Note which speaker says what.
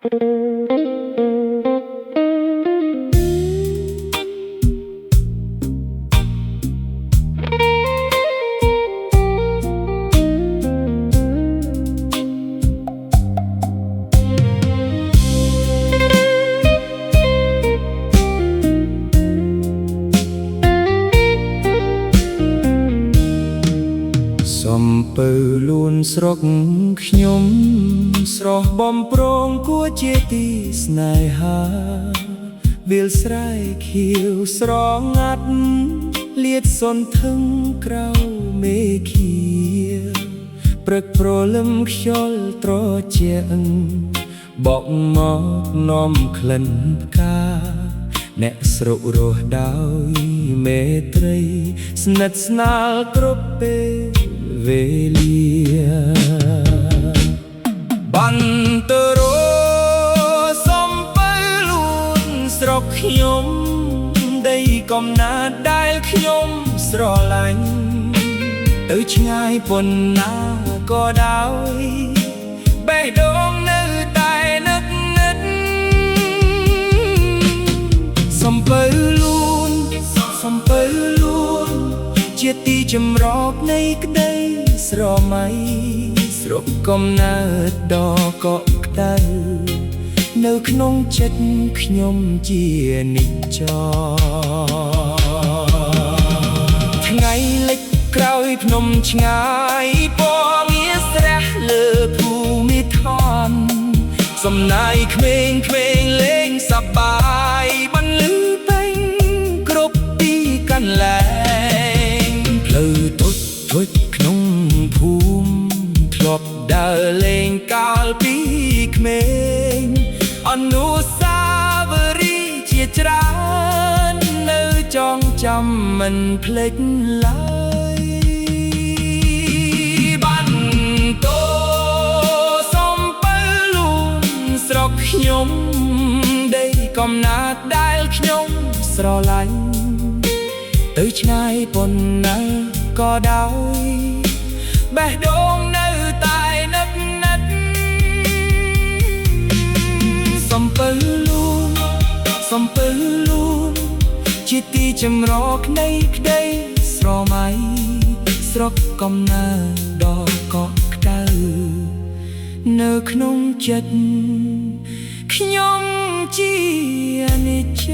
Speaker 1: សំពៅលួនស្រុកខ្ញុំស្រស់បំប្រងគួរជាទីស្នេហាវាលស្រែខៀវស្រងាត់លាតសន្ធឹងក្រៅមេឃាព្រឹកព្រលឹមខ្យល់ត្រជាក់បក់មកនាំក្លិនផ្កាអ្នកស្រុករស់ដោយមេត្រីស្និទ្ធស្នាលគ្រប់ពេលវេលាបន្ទរសំពៅលួនស្រុកខ្ញុំដីកំណើតដែលខ្ញុំស្រឡាញ់ទៅឆ្ងាយប៉ុណ្ណាក៏ដោយបេះដូងនៅតែនឹកនិតសំពៅលួនជាទីចម្រោកនៃក្តីស្រមៃស្រុកកំណើតដ៏កក់ក្ដៅនៅក្នុងចិត្តខ្ញុំជានិច្ចថ្ងៃលិចក្រោយភ្នំឆ្ងាយពណ៌ងារស្រះលើភូមិឋានសំណាយក្មេងៗលេងសប្បាយបន្លឺពេញគ្រប់ទីកន្លែងផ្លូវទុចក្នុងភូមិធ្លាប់ដើរលេងកាលពីក្មេងអនុស្សាវរីយ៍ជាច្រើននៅចងចាំមិនភ្លេចឡើយបន្ទោសំពៅលួនស្រុកខ្ញុំដីកំណើតដែលខ្ញុំស្រឡាញ់ទៅឆ្ងាយប៉ុណ្ណាក៏ដោយបេះដូងនៅតែនឹកនិតសំពៅលួនជាទីចម្រោកនៃក្តីស្រមៃស្រុកកំណើតដ៏កក់ក្ដៅនៅក្នុងចិត្តខ្ញុំជានិច្ច